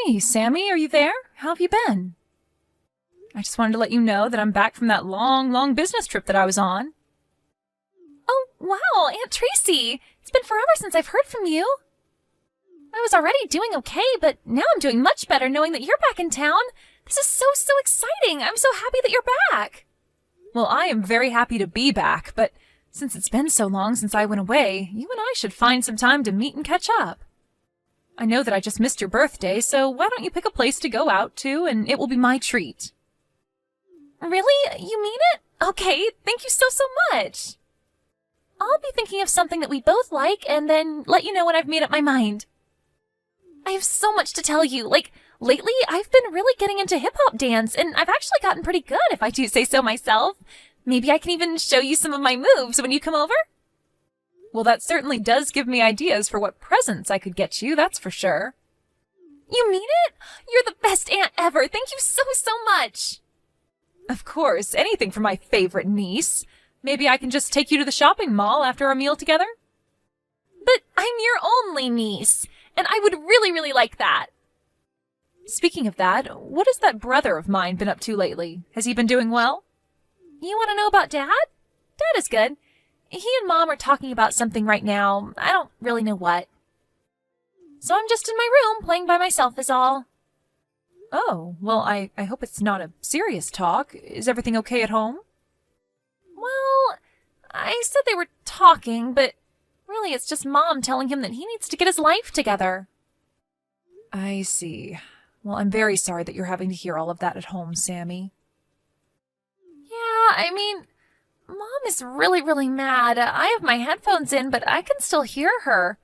Hey, Sammy, are you there? How have you been? I just wanted to let you know that I'm back from that long business trip that I was on. Oh, wow, Aunt Tracy! It's been forever since I've heard from you. I was already doing okay, but now I'm doing much better knowing that you're back in town. This is so exciting. I'm so happy that you're back. Well, I am very happy to be back, but since it's been so long since I went away, you and I should find some time to meet and catch up. I know that I just missed your birthday, so why don't you pick a place to go out to, and it will be my treat. Really? You mean it? Okay, thank you so much. I'll be thinking of something that we both like, and then let you know when I've made up my mind. I have so much to tell you. Lately, I've been really getting into hip-hop dance, and I've actually gotten pretty good, if I do say so myself. Maybe I can even show you some of my moves when you come over? Well, that certainly does give me ideas for what presents I could get you, that's for sure. You mean it? You're the best aunt ever. Thank you so much. Of course, anything for my favorite niece. Maybe I can just take you to the shopping mall after our meal together? But I'm your only niece, and I would really like that. Speaking of that, what has that brother of mine been up to lately? Has he been doing well? You want to know about Dad? Dad is good. He and Mom are talking about something right now. I don't really know what. So I'm just in my room playing by myself is all. Oh, well, I hope it's not a serious talk. Is everything okay at home? Well, I said they were talking, but really it's just Mom telling him that he needs to get his life together. I see. Well, I'm very sorry that you're having to hear all of that at home, Sammy. Yeah, I mean, Mom is really mad. I have my headphones in, but I can still hear her.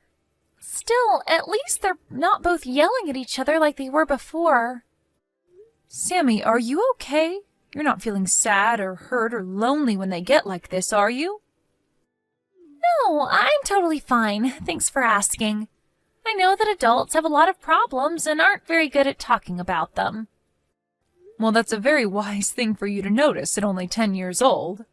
Still, at least they're not both yelling at each other like they were before. Sammy, are you okay? You're not feeling sad or hurt or lonely when they get like this, are you? No, I'm totally fine. Thanks for asking. I know that adults have a lot of problems and aren't very good at talking about them. Well, that's a very wise thing for you to notice at only 10 years old.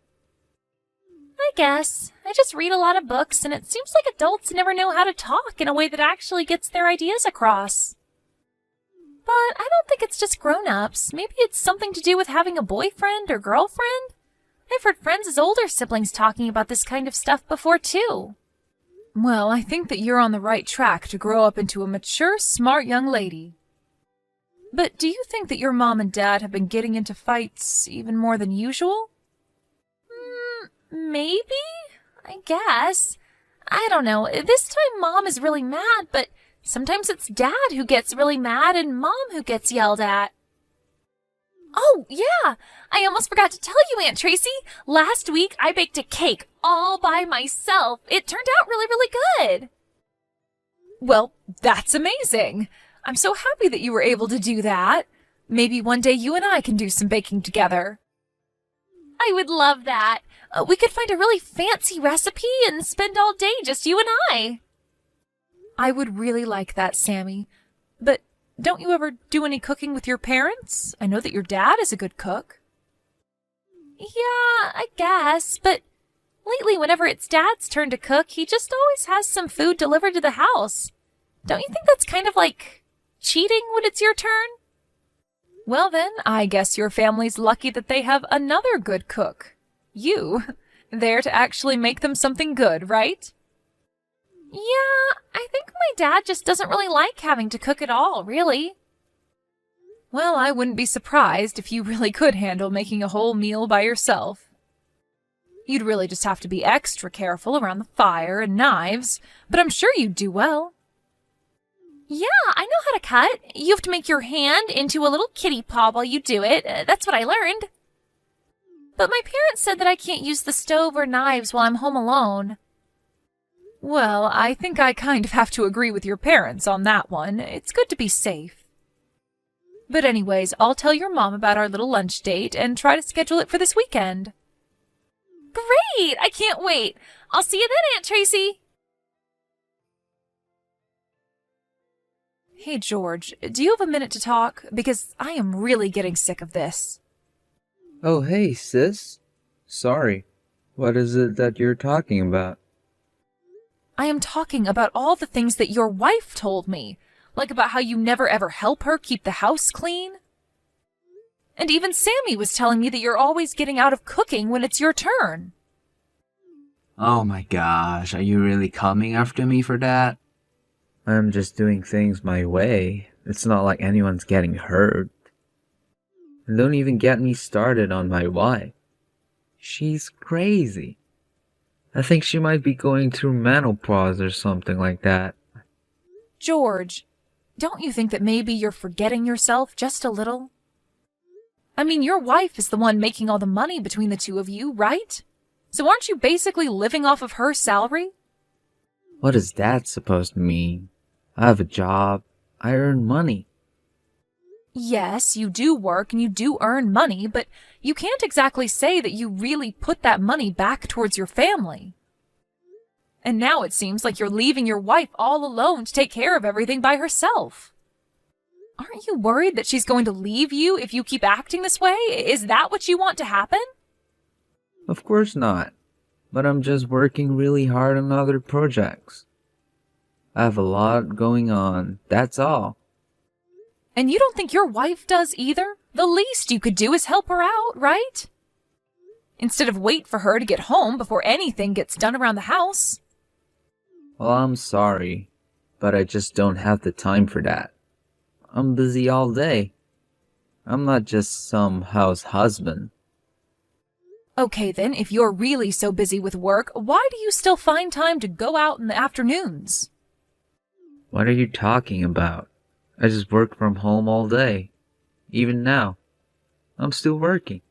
I guess. I just read a lot of books, and it seems like adults never know how to talk in a way that actually gets their ideas across. But I don't think it's just grown-ups. Maybe it's something to do with having a boyfriend or girlfriend. I've heard friends as older siblings talking about this kind of stuff before, too. Well, I think that you're on the right track to grow up into a mature, smart young lady. But do you think that your mom and dad have been getting into fights even more than usual? Maybe? I guess. I don't know. This time Mom is really mad, but sometimes it's Dad who gets really mad and Mom who gets yelled at. Oh, yeah! I almost forgot to tell you, Aunt Tracy. Last week I baked a cake all by myself. It turned out really good. Well, that's amazing. I'm so happy that you were able to do that. Maybe one day you and I can do some baking together. I would love that. We could find a really fancy recipe and spend all day just you and I. I would really like that, Sammy. But don't you ever do any cooking with your parents? I know that your dad is a good cook. Yeah, I guess, but lately whenever it's Dad's turn to cook, he just always has some food delivered to the house. Don't you think that's kind of like cheating when it's your turn? Well then, I guess your family's lucky that they have another good cook. You, there to actually make them something good, right? Yeah, I think my dad just doesn't really like having to cook at all, really. Well, I wouldn't be surprised if you really could handle making a whole meal by yourself. You'd really just have to be extra careful around the fire and knives, but I'm sure you'd do well. Yeah, I know how to cut. You have to make your hand into a little kitty paw while you do it. That's what I learned. But my parents said that I can't use the stove or knives while I'm home alone. Well, I think I kind of have to agree with your parents on that one. It's good to be safe. But anyways, I'll tell your mom about our little lunch date and try to schedule it for this weekend. Great! I can't wait. I'll see you then, Aunt Tracy. Hey, George, do you have a minute to talk? Because I am really getting sick of this. Oh, hey, sis. Sorry. What is it that you're talking about? I am talking about all the things that your wife told me. Like about how you never ever help her keep the house clean? And even Sammy was telling me that you're always getting out of cooking when it's your turn. Oh my gosh, are you really coming after me for that? I'm just doing things my way. It's not like anyone's getting hurt. And don't even get me started on my wife. She's crazy. I think she might be going through menopause or something like that. George, don't you think that maybe you're forgetting yourself just a little? I mean, your wife is the one making all the money between the two of you, right? So aren't you basically living off of her salary? What is that supposed to mean? I have a job. I earn money. Yes, you do work and you do earn money, but you can't exactly say that you really put that money back towards your family. And now it seems like you're leaving your wife all alone to take care of everything by herself. Aren't you worried that she's going to leave you if you keep acting this way? Is that what you want to happen? Of course not. But I'm just working really hard on other projects. I have a lot going on, that's all. And you don't think your wife does either? The least you could do is help her out, right? Instead of wait for her to get home before anything gets done around the house. Well, I'm sorry, but I just don't have the time for that. I'm busy all day. I'm not just some house husband. Okay then, if you're really so busy with work, why do you still find time to go out in the afternoons? What are you talking about? I just work from home all day. Even now. I'm still working.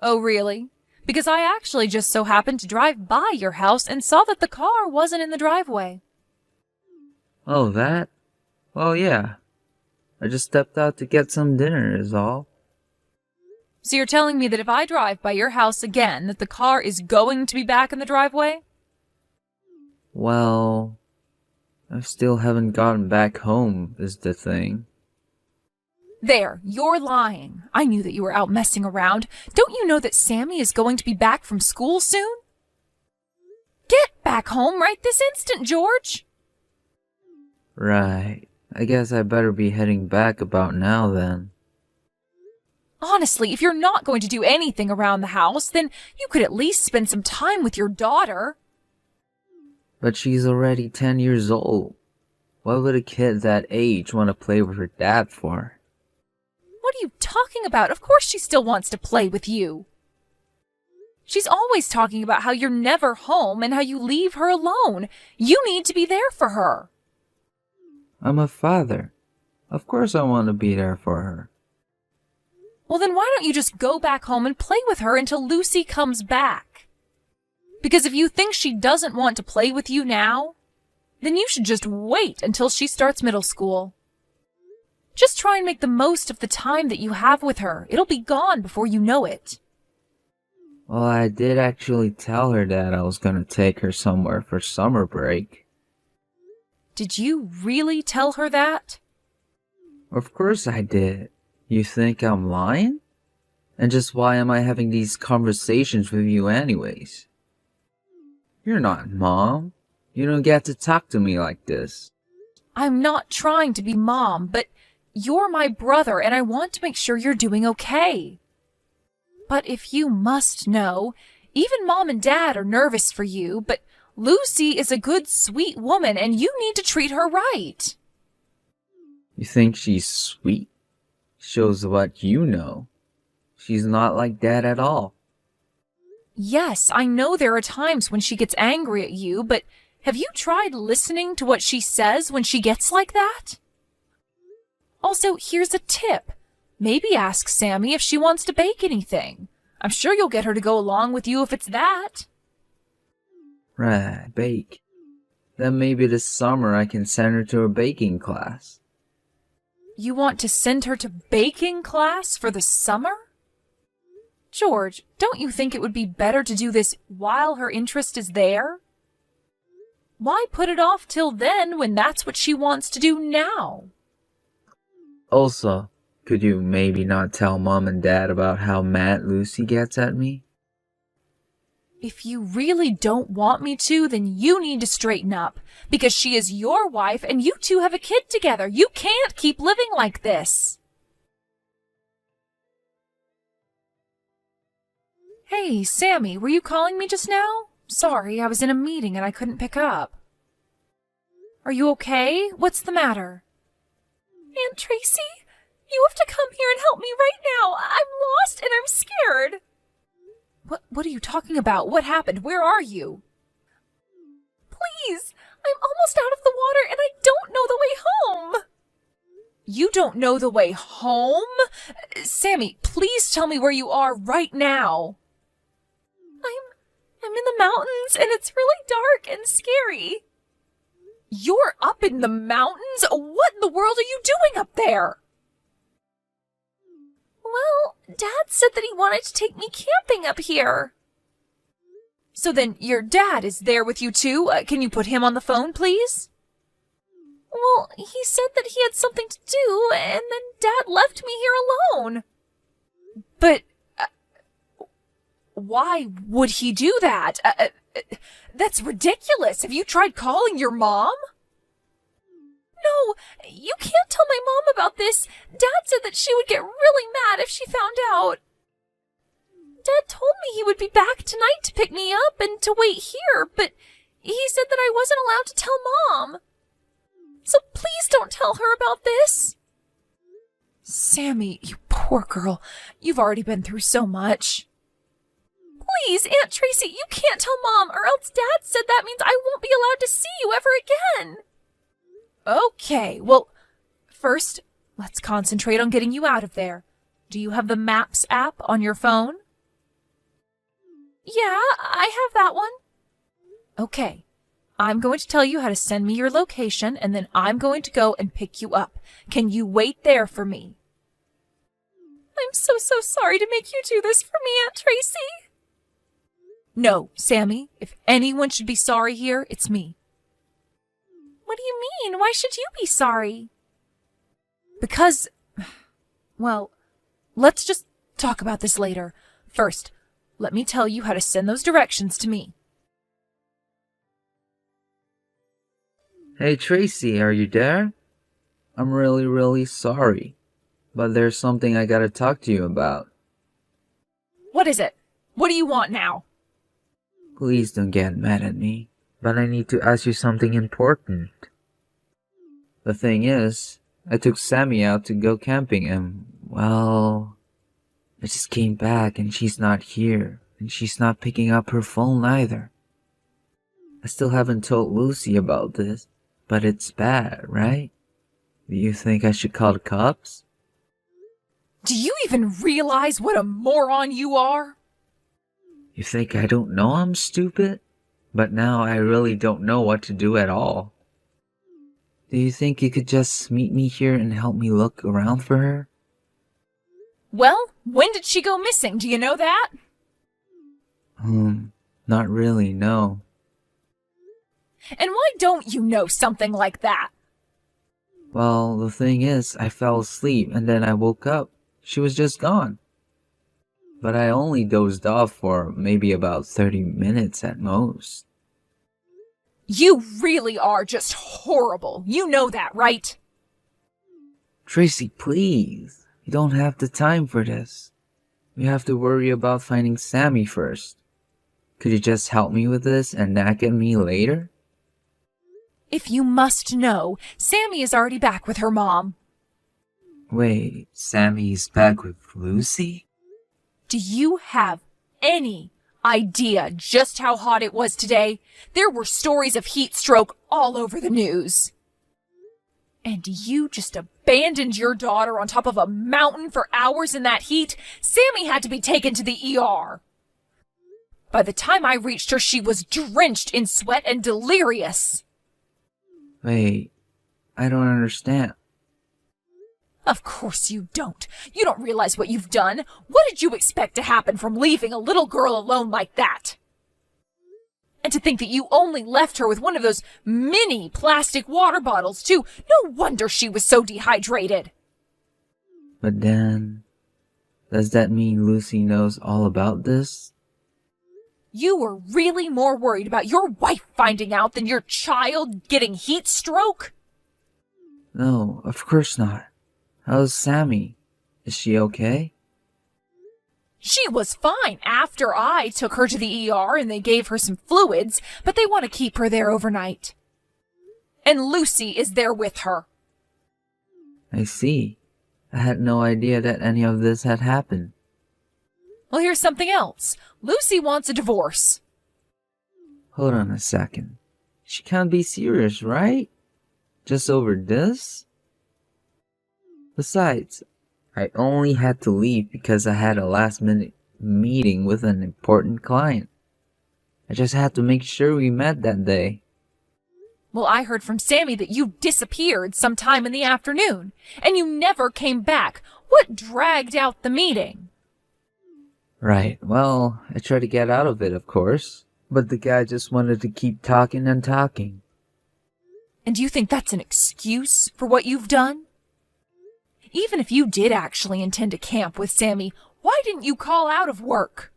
Oh, really? Because I actually just so happened to drive by your house and saw that the car wasn't in the driveway. Oh, that? Well, yeah. I just stepped out to get some dinner is all. So you're telling me that if I drive by your house again, that the car is going to be back in the driveway? Well, I still haven't gotten back home is the thing. There, you're lying. I knew that you were out messing around. Don't you know that Sammy is going to be back from school soon? Get back home right this instant, George! Right. I guess I better be heading back about now then. Honestly, if you're not going to do anything around the house, then you could at least spend some time with your daughter. But she's already 10 years old. What would a kid that age want to play with her dad for? What are you talking about? Of course she still wants to play with you. She's always talking about how you're never home and how you leave her alone. You need to be there for her. I'm a father. Of course I want to be there for her. Well, then why don't you just go back home and play with her until Lucy comes back? Because if you think she doesn't want to play with you now, then you should just wait until she starts middle school. Just try and make the most of the time that you have with her. It'll be gone before you know it. Well, I did actually tell her that I was going to take her somewhere for summer break. Did you really tell her that? Of course I did. You think I'm lying? And just why am I having these conversations with you anyways? You're not Mom. You don't get to talk to me like this. I'm not trying to be Mom, but you're my brother and I want to make sure you're doing okay. But if you must know, even Mom and Dad are nervous for you, but Lucy is a good, sweet woman and you need to treat her right. You think she's sweet? Shows what you know. She's not like that at all. Yes, I know there are times when she gets angry at you, but have you tried listening to what she says when she gets like that? Also, here's a tip. Maybe ask Sammy if she wants to bake anything. I'm sure you'll get her to go along with you if it's that. Right, bake. Then maybe this summer I can send her to a baking class. You want to send her to baking class for the summer? George, don't you think it would be better to do this while her interest is there? Why put it off till then when that's what she wants to do now? Also, could you maybe not tell Mom and Dad about how mad Lucy gets at me? If you really don't want me to, then you need to straighten up, because she is your wife and you two have a kid together. You can't keep living like this. Hey, Sammy, were you calling me just now? Sorry, I was in a meeting and I couldn't pick up. Are you okay? What's the matter? Aunt Tracy, you have to come here and help me right now. I'm lost and I'm scared. What are you talking about? What happened? Where are you? Please, I'm almost out of the water and I don't know the way home. You don't know the way home? Sammy, please tell me where you are right now. I'm in the mountains and it's really dark and scary. You're up in the mountains? What in the world are you doing up there? Well, Dad said that he wanted to take me camping up here. So then your dad is there with you too? Can you put him on the phone, please? Well, he said that he had something to do, and then Dad left me here alone. But why would he do that? That's ridiculous. Have you tried calling your mom? No, you can't tell my mom about this. Dad said that she would get really mad if she found out. Dad told me he would be back tonight to pick me up and to wait here, but he said that I wasn't allowed to tell Mom. So please don't tell her about this. Sammy, you poor girl. You've already been through so much. Please, Aunt Tracy, you can't tell Mom, or else Dad said that means I won't be allowed to see you ever again. Okay, well, first, let's concentrate on getting you out of there. Do you have the Maps app on your phone? Yeah, I have that one. Okay, I'm going to tell you how to send me your location, and then I'm going to go and pick you up. Can you wait there for me? I'm so sorry to make you do this for me, Aunt Tracy. No, Sammy, if anyone should be sorry here, it's me. What do you mean? Why should you be sorry? Because, well, let's just talk about this later. First, let me tell you how to send those directions to me. Hey Tracy, are you there? I'm really sorry, but there's something I gotta talk to you about. What is it? What do you want now? Please don't get mad at me, but I need to ask you something important. The thing is, I took Sammy out to go camping and, well, I just came back and she's not here, and she's not picking up her phone either. I still haven't told Lucy about this, but it's bad, right? Do you think I should call the cops? Do you even realize what a moron you are? You think I don't know I'm stupid? But now I really don't know what to do at all. Do you think you could just meet me here and help me look around for her? Well, when did she go missing? Do you know that? Not really, no. And why don't you know something like that? Well, the thing is, I fell asleep and then I woke up. She was just gone. But I only dozed off for maybe about 30 minutes at most. You really are just horrible. You know that, right? Tracy, please. You don't have the time for this. We have to worry about finding Sammy first. Could you just help me with this and nag at me later? If you must know, Sammy is already back with her mom. Wait, Sammy's back with Lucy? Do you have any idea just how hot it was today? There were stories of heat stroke all over the news. And you just abandoned your daughter on top of a mountain for hours in that heat? Sammy had to be taken to the ER. By the time I reached her, she was drenched in sweat and delirious. wait, I don't understand. Of course you don't. You don't realize what you've done. What did you expect to happen from leaving a little girl alone like that? And to think that you only left her with one of those mini plastic water bottles, too. No wonder she was so dehydrated. But then, does that mean Lucy knows all about this? You were really more worried about your wife finding out than your child getting heat stroke? No, of course not. How's Sammy? Is she okay? She was fine after I took her to the ER and they gave her some fluids, but they want to keep her there overnight. And Lucy is there with her. I see. I had no idea that any of this had happened. Well, here's something else. Lucy wants a divorce. Hold on a second. She can't be serious, right? Just over this? Besides, I only had to leave because I had a last-minute meeting with an important client. I just had to make sure we met that day. Well, I heard from Sammy that you disappeared sometime in the afternoon, and you never came back. What dragged out the meeting? Right, well, I tried to get out of it, of course. But the guy just wanted to keep talking and talking. And you think that's an excuse for what you've done? Even if you did actually intend to camp with Sammy, why didn't you call out of work?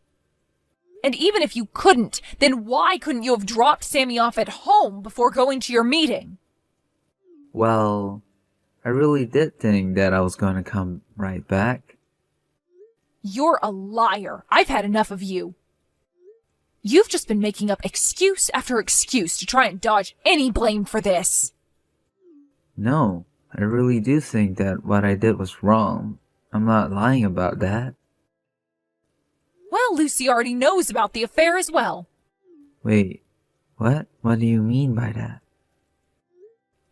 And even if you couldn't, then why couldn't you have dropped Sammy off at home before going to your meeting? Well, I really did think that I was going to come right back. You're a liar. I've had enough of you. You've just been making up excuse after excuse to try and dodge any blame for this. No, I really do think that what I did was wrong. I'm not lying about that. Well, Lucy already knows about the affair as well. Wait, what? What do you mean by that?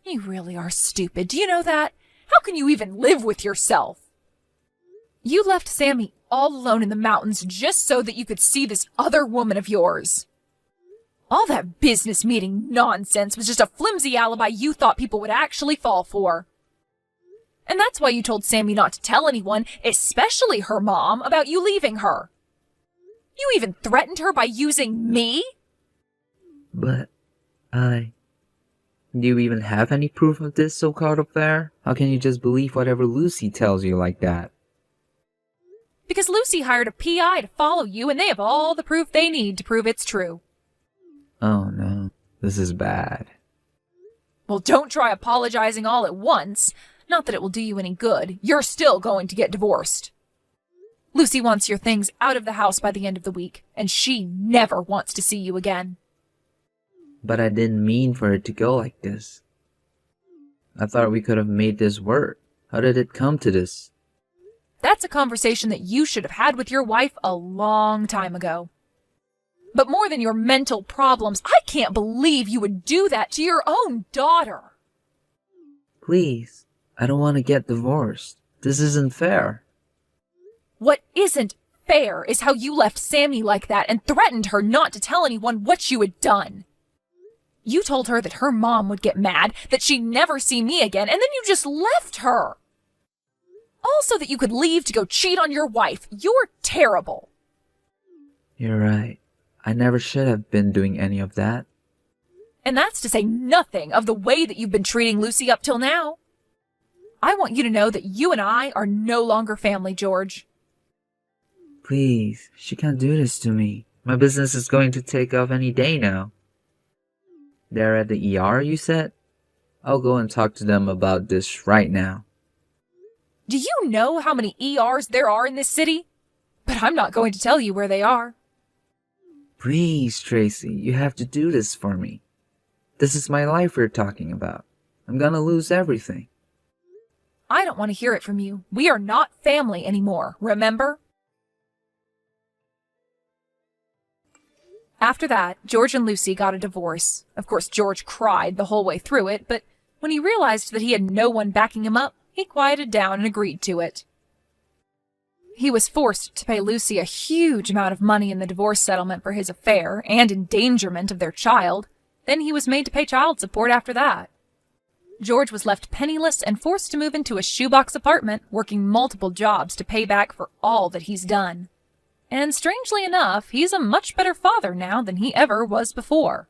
You really are stupid. Do you know that? How can you even live with yourself? You left Sammy all alone in the mountains just so that you could see this other woman of yours. All that business meeting nonsense was just a flimsy alibi you thought people would actually fall for. And that's why you told Sammy not to tell anyone, especially her mom, about you leaving her. You even threatened her by using me? But do you even have any proof of this so-called affair? How can you just believe whatever Lucy tells you like that? Because Lucy hired a PI to follow you, and they have all the proof they need to prove it's true. Oh no, this is bad. Well, don't try apologizing all at once. Not that it will do you any good. You're still going to get divorced. Lucy wants your things out of the house by the end of the week, and she never wants to see you again. But I didn't mean for it to go like this. I thought we could have made this work. How did it come to this? That's a conversation that you should have had with your wife a long time ago. But more than your mental problems, I can't believe you would do that to your own daughter. Please, I don't want to get divorced. This isn't fair. What isn't fair is how you left Sammy like that and threatened her not to tell anyone what you had done. You told her that her mom would get mad, that she'd never see me again, and then you just left her. Also that you could leave to go cheat on your wife. You're terrible. You're right. I never should have been doing any of that. And that's to say nothing of the way that you've been treating Lucy up till now. I want you to know that you and I are no longer family, George. Please, she can't do this to me. My business is going to take off any day now. They're at the ER, you said? I'll go and talk to them about this right now. Do you know how many ERs there are in this city? But I'm not going to tell you where they are. Please, Tracy, you have to do this for me. This is my life we're talking about. I'm gonna lose everything. I don't want to hear it from you. We are not family anymore, remember? After that, George and Lucy got a divorce. Of course, George cried the whole way through it, but when he realized that he had no one backing him up, he quieted down and agreed to it. He was forced to pay Lucy a huge amount of money in the divorce settlement for his affair and endangerment of their child. Then he was made to pay child support after that. George was left penniless and forced to move into a shoebox apartment, working multiple jobs to pay back for all that he's done. And strangely enough, he's a much better father now than he ever was before.